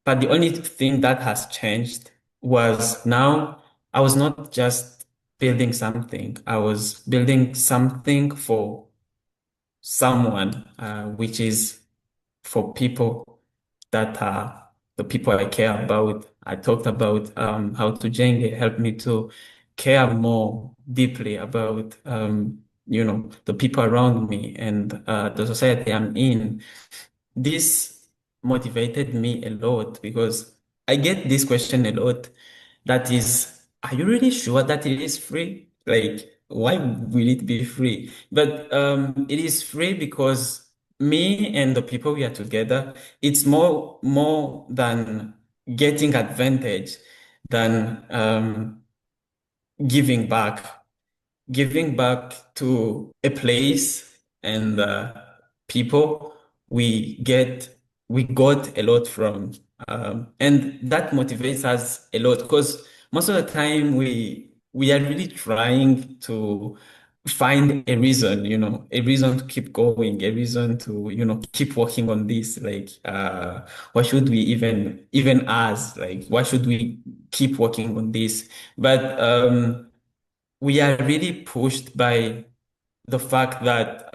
But the only thing that has changed was now I was not just building something, I was building something for someone, which is for people that are the people I care about. I talked about how Tujenge helped me to care more deeply about the people around me and the society I'm in. This motivated me a lot because I get this question a lot. That is, are you really sure that it is free? Like, why will it be free? But it is free because me and the people we are together, it's more than getting advantage than giving back giving back to a place and people we get we got a lot from, and that motivates us a lot because most of the time we are really trying to find a reason to keep going, a reason to keep working on this, like why should we even ask, like why should we keep working on this? But we are really pushed by the fact that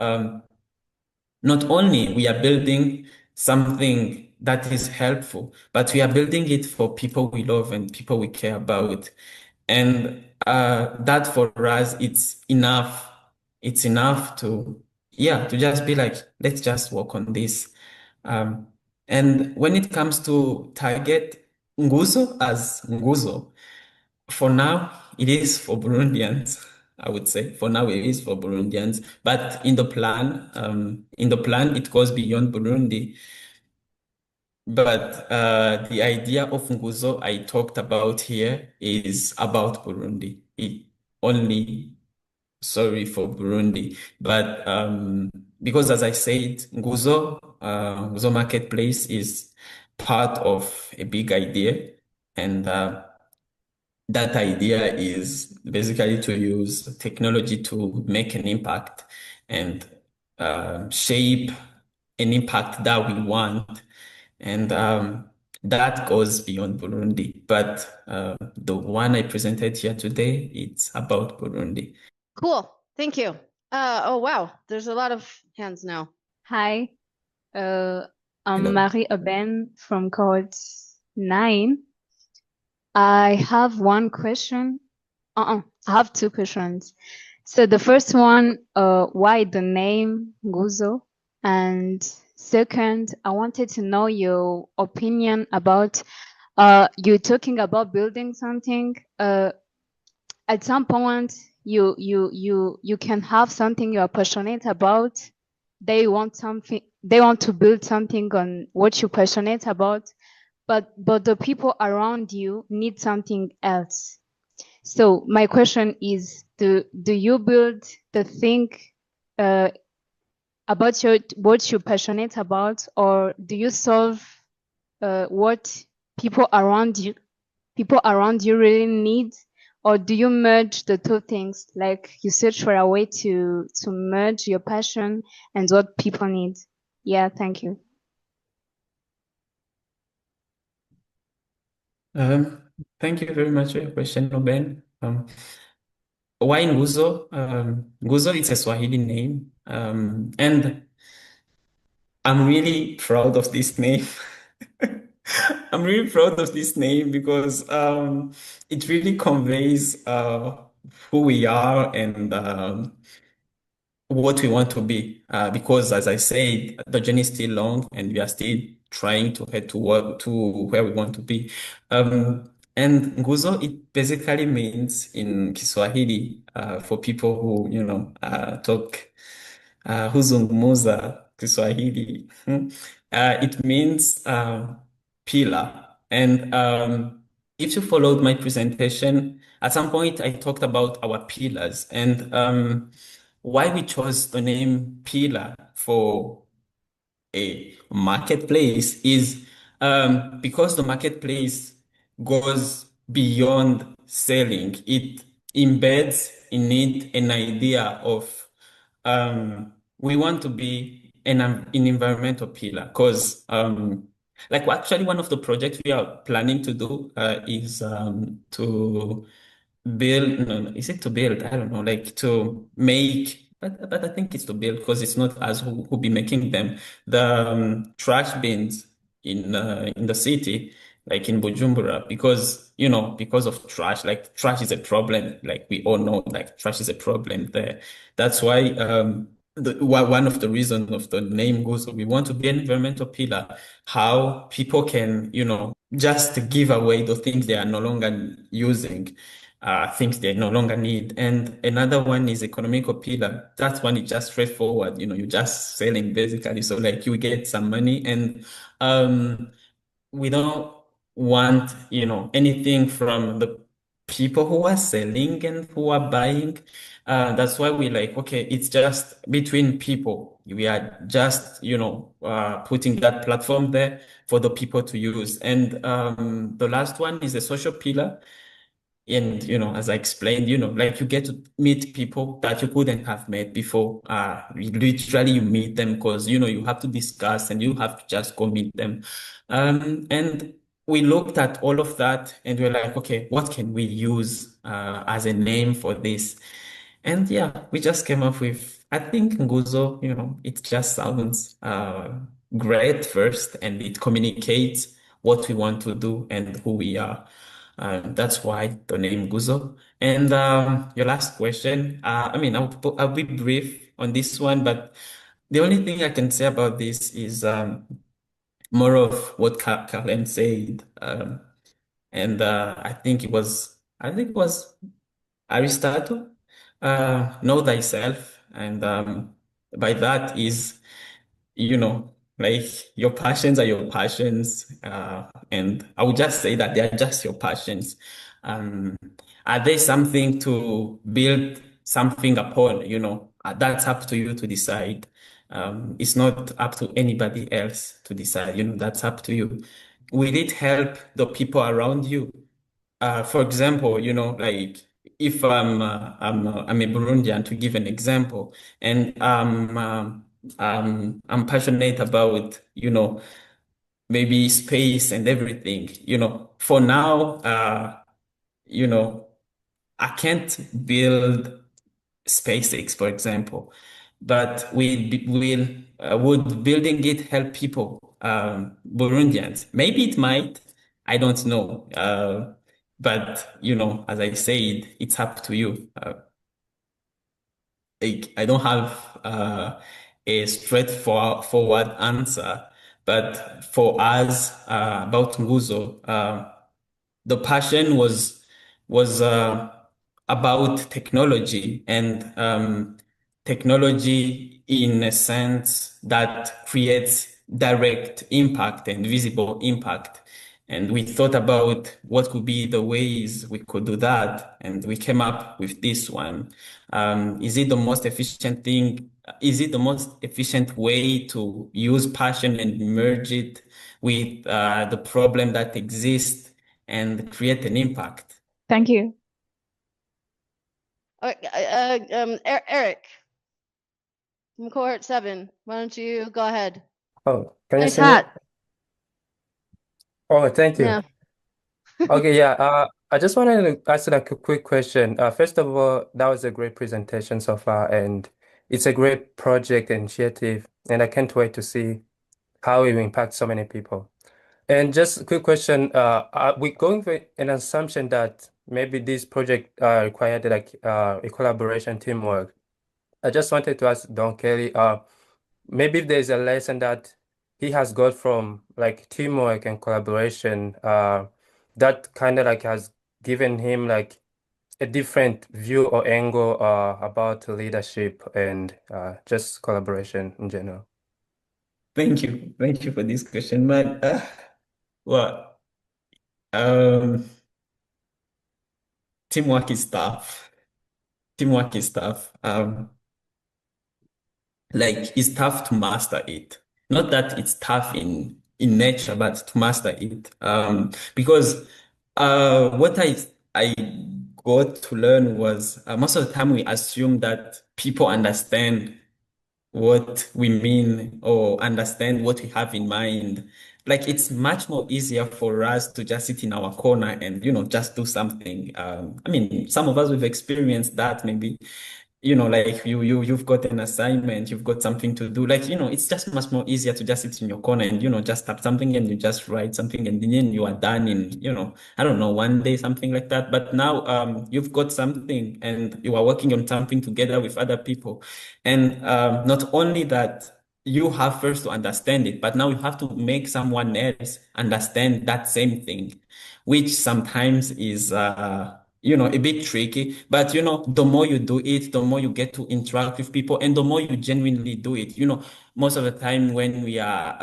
not only we are building something that is helpful, but we are building it for people we love and people we care about. And that for us, it's enough. It's enough to, yeah, to just be like, let's just work on this. Um, and when it comes to target Nguzo as Nguzo, for now, it is for Burundians, I would say. For now, it is for Burundians. But in the plan, it goes beyond Burundi. But the idea of Nguzo I talked about here is about Burundi. It only, sorry for Burundi. But because as I said, Nguzo Marketplace is part of a big idea. And that idea is basically to use technology to make an impact and shape an impact that we want. And that goes beyond Burundi. But the one I presented here today, it's about Burundi. Cool. Thank you. Oh, wow. There's a lot of hands now. Hi, I'm Hello. Marie Aben from cohort 9. I have one question. I have two questions. So the first one, why the name Nguzo? And second, I wanted to know your opinion about you talking about building something. At some point, you can have something you are passionate about. They want to build something on what you're passionate about, but the people around you need something else. So my question is, do you build the thing about what you're passionate about, or do you solve what people around you really need, or do you merge the two things? Like you search for a way to merge your passion and what people need. Yeah, thank you. Thank you very much for your question, Ruben. Why Nguzo? Nguzo is a Swahili name, and I'm really proud of this name. I'm really proud of this name because it really conveys who we are and what we want to be. Because as I said, the journey is still long and we are still trying to head to where we want to be. And nguzo, it basically means in Kiswahili, for people who, talk huzungumuza Kiswahili. It means pillar. And if you followed my presentation, at some point I talked about our pillars and why we chose the name pillar for a marketplace is because the marketplace goes beyond selling. It embeds in it an idea of we want to be an environmental pillar because Like actually one of the projects we are planning to do is to build, no, no, is it to build? I don't know, like to make, but I think it's to build because it's not us who be making them. The trash bins in the city, like in Bujumbura, because because of trash, like trash is a problem. Like we all know, like trash is a problem there. That's why one of the reasons of the name goes, we want to be an environmental pillar. How people can, just give away the things they are no longer using, things they no longer need. And another one is economical pillar. That one is just straightforward. You're just selling basically. So like you get some money and um, we don't want, anything from the people who are selling and who are buying. That's why we like, okay, it's just between people. We are just, putting that platform there for the people to use. And the last one is a social pillar. And, as I explained, like you get to meet people that you couldn't have met before. Literally you meet them because, you have to discuss and you have to just go meet them. And we looked at all of that and we're like, okay, what can we use, as a name for this? And yeah, we just came up with, I think Nguzo, it just sounds, great first and it communicates what we want to do and who we are. That's why the name Guzo. And your last question, I mean, I'll be brief on this one, but the only thing I can say about this is more of what Karen said. And I think it was Aristotle, know thyself. And by that is, like your passions are your passions. And I would just say that they are just your passions. Um, are they something to build something upon? That's up to you to decide. It's not up to anybody else to decide. That's up to you. Will it help the people around you? For example, like if I'm a Burundian, to give an example, and I'm passionate about, maybe space and everything. For now, you know, I can't build SpaceX, for example, but would building it help people, Burundians? Maybe it might. I don't know. But as I said, it's up to you. Like, I don't have a straightforward answer, but for us, about Nguzo, the passion was about technology and technology in a sense that creates direct impact and visible impact. And we thought about what could be the ways we could do that, and we came up with this one. Is it the most efficient thing? Is it the most efficient way to use passion and merge it with the problem that exists and create an impact? Thank you. Eric from cohort 7, why don't you go ahead? Oh, can you Nice see me? hat. Oh, thank you. Yeah. Okay, yeah. I just wanted to ask like a quick question. First of all, that was a great presentation so far, and it's a great project initiative, and I can't wait to see how it will impact so many people. And just a quick question, are we going with an assumption that maybe this project required like a collaboration teamwork? I just wanted to ask Don Kelly, maybe if there's a lesson that he has got from like teamwork and collaboration, that kind of like has given him like a different view or angle about leadership and just collaboration in general. Thank you. Thank you for this question, man. Well, um, teamwork is tough. Teamwork is tough. Like it's tough to master it. Not that it's tough in nature, but to master it. Because what I got to learn was, most of the time we assume that people understand what we mean or understand what we have in mind. like it's much more easier for us to just sit in our corner and, just do something. I mean, some of us, we've experienced that maybe, like you've got an assignment, you've got something to do. Like, it's just much more easier to just sit in your corner and, just tap something and you just write something and then you are done in, I don't know, one day, something like that. But now, you've got something and you are working on something together with other people. And, not only that, you have first to understand it, but now you have to make someone else understand that same thing, which sometimes is, a bit tricky. But, the more you do it, the more you get to interact with people and the more you genuinely do it. Most of the time when we are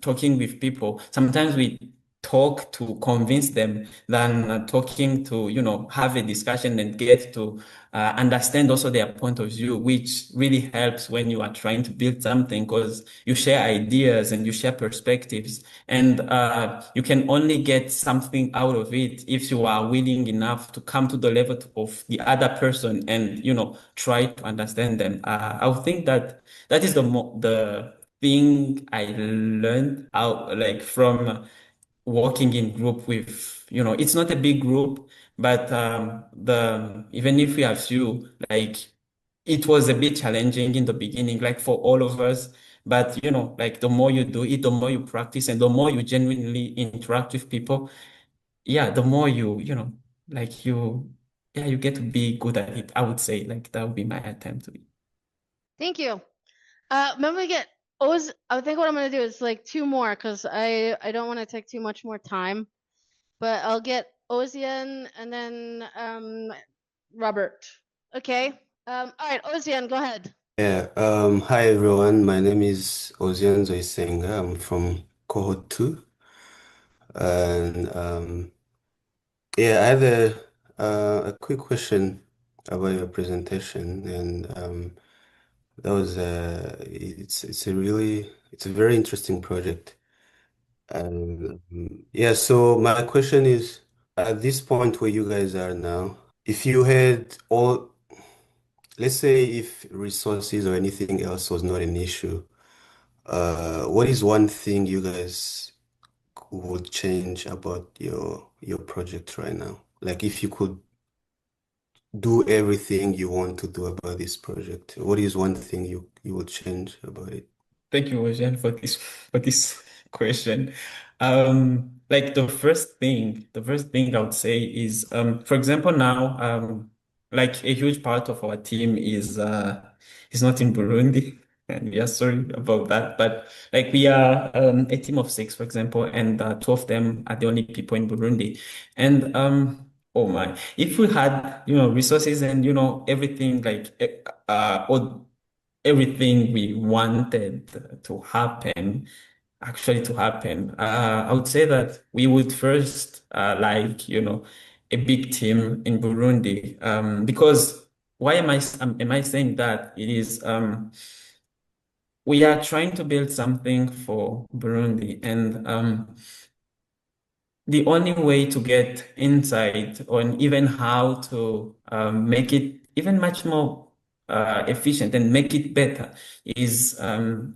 talking with people, sometimes we talk to convince them than talking to, have a discussion and get to understand also their point of view, which really helps when you are trying to build something because you share ideas and you share perspectives. And you can only get something out of it if you are willing enough to come to the level of the other person and, try to understand them. I would think that that is the thing I learned out like from working in group with, it's not a big group, but the even if we have few, like it was a bit challenging in the beginning, like for all of us. But like the more you do it, the more you practice and the more you genuinely interact with people, yeah, the more like yeah, you get to be good at it. I would say like that would be my attempt to be. Thank you. Maybe we get Oz. I think what I'm gonna do is like two more because I don't want to take too much more time. But I'll get Ozian and then Robert. Okay. All right, Ozian, go ahead. Yeah, hi everyone. My name is Ozian Zoisenga. I'm from cohort 2. And yeah, I have a quick question about your presentation. And that was it's a very interesting project. And yeah, so my question is, at this point where you guys are now, if you had all, let's say if resources or anything else was not an issue, what is one thing you guys would change about your project right now? Like if you could do everything you want to do about this project, what is one thing you would change about it? Thank you, Ocean, for this question. Like the first thing I would say is, for example, now, like a huge part of our team is not in Burundi, and we are sorry about that. But like we are a team of six, for example, and two of them are the only people in Burundi, and oh my, if we had resources and everything like all everything we wanted to happen actually to happen. I would say that we would first like, a big team in Burundi. Because why am I saying that? It is we are trying to build something for Burundi, and the only way to get insight on even how to make it even much more efficient and make it better is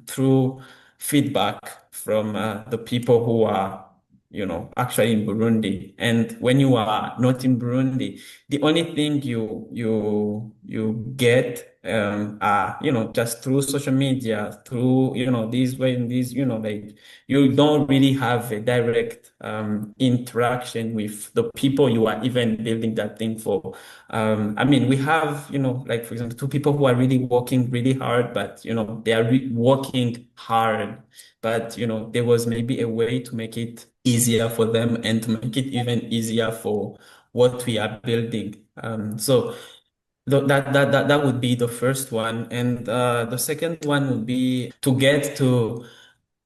through feedback from the people who are, actually in Burundi. And when you are not in Burundi, the only thing you get are, just through social media, through, these way and these, like you don't really have a direct interaction with the people you are even building that thing for. I mean, we have, like for example, two people who are really working really hard, but they are working hard, but there was maybe a way to make it easier for them and to make it even easier for what we are building. So that would be the first one, and the second one would be to get to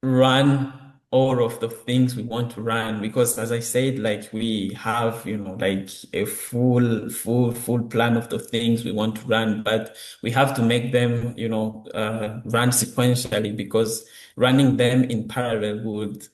run all of the things we want to run because as I said, like we have, like a full plan of the things we want to run, but we have to make them, run sequentially because running them in parallel would,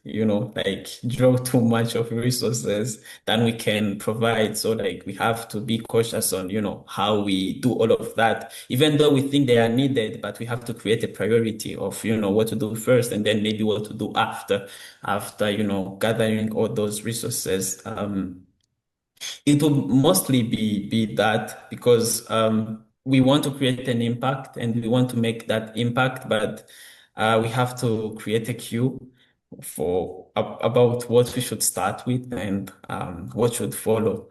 like draw too much of resources than we can provide. So like we have to be cautious on, how we do all of that, even though we think they are needed, but we have to create a priority of, what to do first and then maybe what to do after, gathering all those resources. It will mostly be that because we want to create an impact and we want to make that impact, but we have to create a queue about what we should start with and what should follow.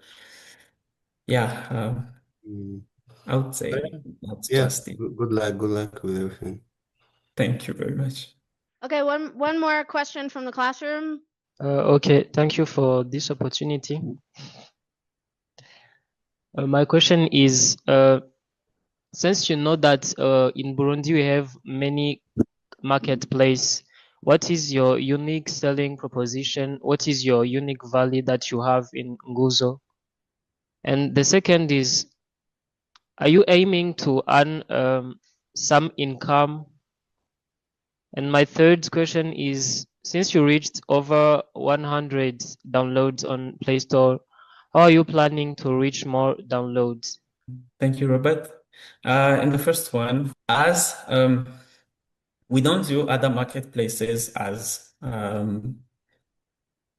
Yeah, Mm. I would say that's Yeah, just it. good luck with everything. Thank you very much. Okay, one more question from the classroom. Okay, thank you for this opportunity. My question is, since you know that in Burundi we have many marketplace, what is your unique selling proposition? What is your unique value that you have in Nguzo? And the second is, are you aiming to earn some income? And my third question is, since you reached over 100 downloads on Play Store, how are you planning to reach more downloads? Thank you, Robert. And the first one, as we don't view other marketplaces as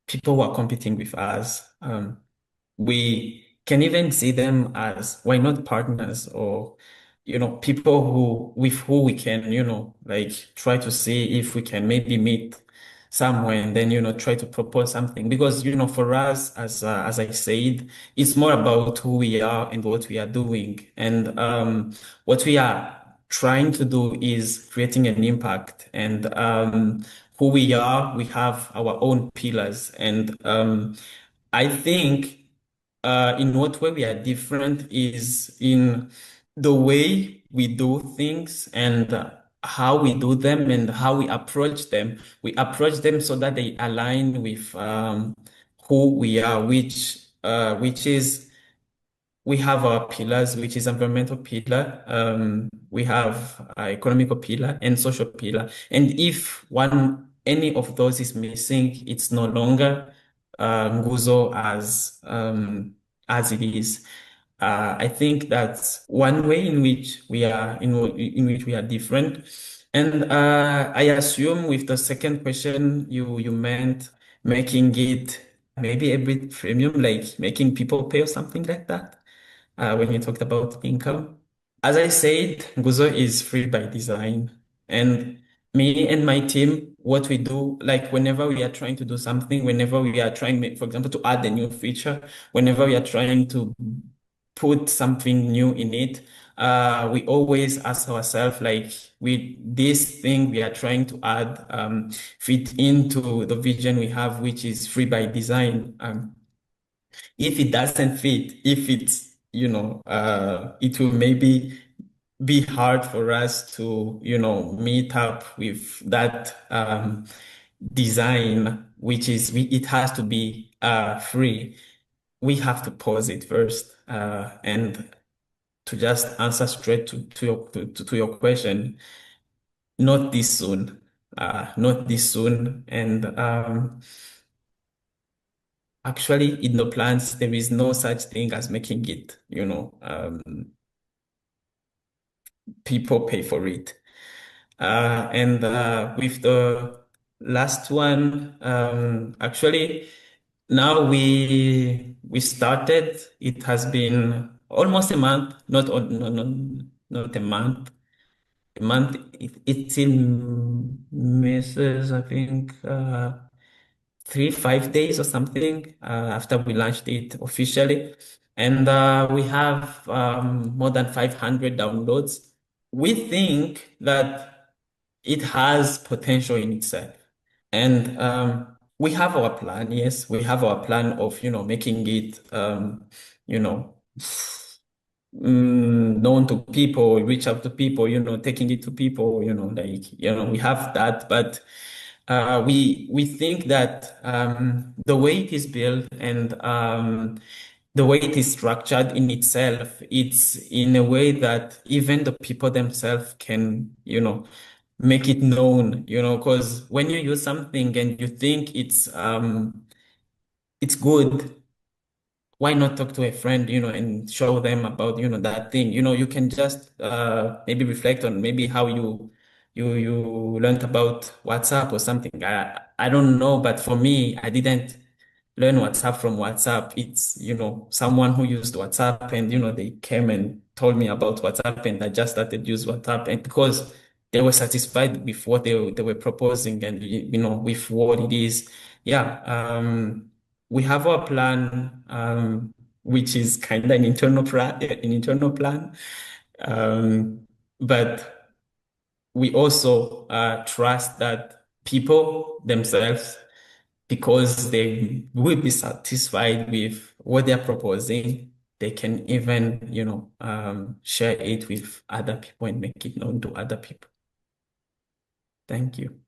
people who are competing with us. We can even see them as why not partners or people with who we can like try to see if we can maybe meet somewhere and then try to propose something because for us as I said, it's more about who we are and what we are doing and what we are trying to do is creating an impact and who we are, we have our own pillars and I think in what way we are different is in the way we do things and how we do them and how we approach them. We approach them so that they align with who we are, which is we have our pillars, which is environmental pillar, we have economical pillar and social pillar. And if any of those is missing, it's no longer Nguzo as it is. I think that's one way in which we are in which we are different. And I assume with the second question, you meant making it maybe a bit premium, like making people pay or something like that when you talked about income. As I said, Nguzo is free by design. And me and my team, what we do, like whenever we are trying to do something, whenever we are trying, for example, to add a new feature, whenever we are trying to put something new in it, we always ask ourselves, like, with this thing we are trying to add, fit into the vision we have, which is free by design. If it doesn't fit, if it's, it will maybe be hard for us to, meet up with that design, which is it has to be free. We have to pause it first. And to just answer straight to your question, not this soon. Not this soon. And actually, in the plans, there is no such thing as making it, people pay for it. And with the last one, actually, now we started. It has been almost a month, not a month. A month. It's in misses, I think. 5 days or something after we launched it officially. And we have more than 500 downloads. We think that it has potential in itself. And we have our plan, yes, we have our plan of, making it, you know, known to people, reach out to people, taking it to people, like, we have that, but we think that the way it is built and the way it is structured in itself, it's in a way that even the people themselves can, make it known, because when you use something and you think it's good, why not talk to a friend, and show them about, that thing. You can just maybe reflect on maybe how you learned about WhatsApp or something. I don't know, but for me, I didn't learn WhatsApp from WhatsApp. It's, someone who used WhatsApp and, they came and told me about WhatsApp and I just started use WhatsApp, and because they were satisfied with what they were proposing and, with what it is. Yeah. We have our plan, which is kind of an internal plan. Um, but we also trust that people themselves, because they will be satisfied with what they're proposing, they can even, share it with other people and make it known to other people. Thank you.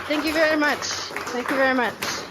Thank you very much. Thank you very much.